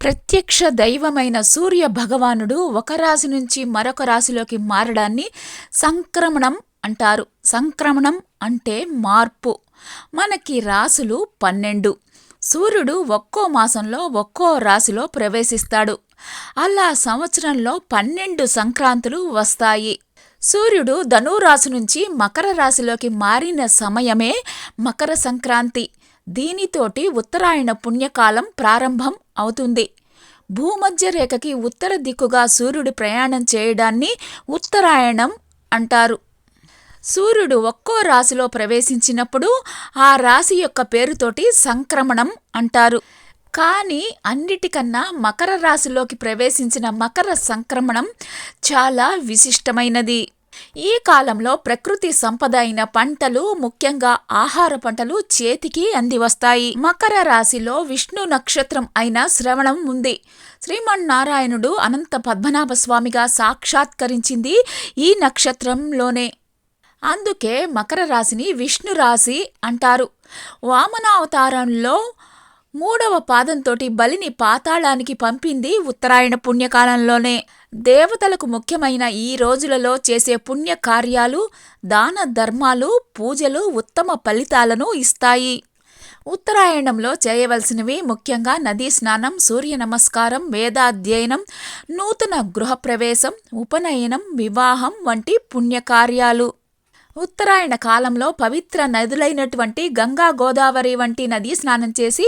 ప్రత్యక్ష దైవమైన సూర్య భగవానుడు ఒక రాశి నుంచి మరొక రాశిలోకి మారడాన్ని సంక్రమణం అంటారు. సంక్రమణం అంటే మార్పు. మనకి రాశులు 12. సూర్యుడు ఒక్కో మాసంలో ఒక్కో రాశిలో ప్రవేశిస్తాడు. అలా సంవత్సరంలో 12 సంక్రాంతులు వస్తాయి. సూర్యుడు ధనురాశి నుంచి మకర రాశిలోకి మారిన సమయమే మకర సంక్రాంతి. దీనితోటి ఉత్తరాయణ పుణ్యకాలం ప్రారంభం అవుతుంది. భూమధ్య రేఖకి ఉత్తర దిక్కుగా సూర్యుడు ప్రయాణం చేయడాన్ని ఉత్తరాయణం అంటారు. సూర్యుడు ఒక్కో రాశిలో ప్రవేశించినప్పుడు ఆ రాశి యొక్క పేరుతోటి సంక్రమణం అంటారు. కానీ అన్నిటికన్నా మకర రాశిలోకి ప్రవేశించిన మకర సంక్రమణం చాలా విశిష్టమైనది. ఈ కాలంలో ప్రకృతి సంపద అయిన పంటలు, ముఖ్యంగా ఆహార పంటలు చేతికి అందివస్తాయి. మకర రాశిలో విష్ణు నక్షత్రం అయిన శ్రవణం ఉంది. శ్రీమన్నారాయణుడు అనంత పద్మనాభ స్వామిగా సాక్షాత్కరించింది ఈ నక్షత్రంలోనే. అందుకే మకర రాశిని విష్ణు రాశి అంటారు. వామనావతారంలో 3వ పాదంతోటి బలిని పాతాళానికి పంపింది ఉత్తరాయణ పుణ్యకాలంలోనే. దేవతలకు ముఖ్యమైన ఈ రోజులలో చేసే పుణ్యకార్యాలు, దాన ధర్మాలు, పూజలు ఉత్తమ ఫలితాలను ఇస్తాయి. ఉత్తరాయణంలో చేయవలసినవి ముఖ్యంగా నదీ స్నానం, సూర్య నమస్కారం, వేదాధ్యయనం, నూతన గృహప్రవేశం, ఉపనయనం, వివాహం వంటి పుణ్యకార్యాలు. ఉత్తరాయణ కాలంలో పవిత్ర నదులైనటువంటి గంగా, గోదావరి వంటి నదీ స్నానం చేసి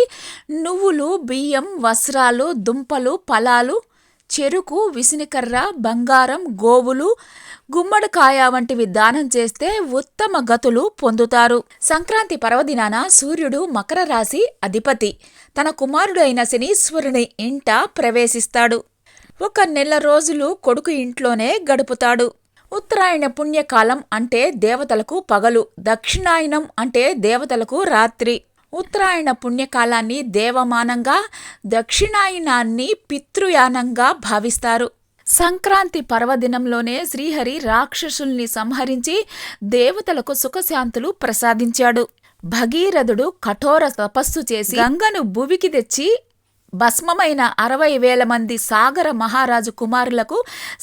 నువ్వులు, బియ్యం, వస్త్రాలు, దుంపలు, ఫలాలు, చెరుకు, విసినికర్ర, బంగారం, గోవులు, గుమ్మడికాయ వంటివి దానం చేస్తే ఉత్తమ గతులు పొందుతారు. సంక్రాంతి పర్వదినాన సూర్యుడు మకర రాశి అధిపతి తన కుమారుడు అయిన శనీశ్వరుని ఇంట ప్రవేశిస్తాడు. 1 నెల రోజులు కొడుకు ఇంట్లోనే గడుపుతాడు. ఉత్తరాయణ పుణ్యకాలం అంటే దేవతలకు పగలు, దక్షిణాయనం అంటే దేవతలకు రాత్రి. ఉత్తరాయణ పుణ్యకాలాన్ని దేవమానంగా, దక్షిణాయనాన్ని పితృయానంగా భావిస్తారు. సంక్రాంతి పర్వదినంలోనే శ్రీహరి రాక్షసుల్ని సంహరించి దేవతలకు సుఖశాంతులు ప్రసాదించాడు. భగీరథుడు కఠోర తపస్సు చేసి గంగను భువికి తెచ్చి భస్మమైన 60,000 మంది సాగర మహారాజు కుమారులకు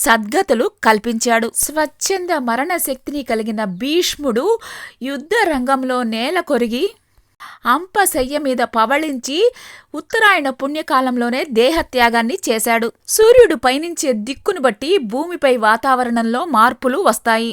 సద్గతులు కల్పించాడు. స్వచ్ఛంద మరణ శక్తిని కలిగిన భీష్ముడు యుద్ధ రంగంలో నేల కొరిగి అంపశయ్య మీద పవళించి ఉత్తరాయణ పుణ్యకాలంలోనే దేహత్యాగాన్ని చేశాడు. సూర్యుడు పయనించే దిక్కును బట్టి భూమిపై వాతావరణంలో మార్పులు వస్తాయి.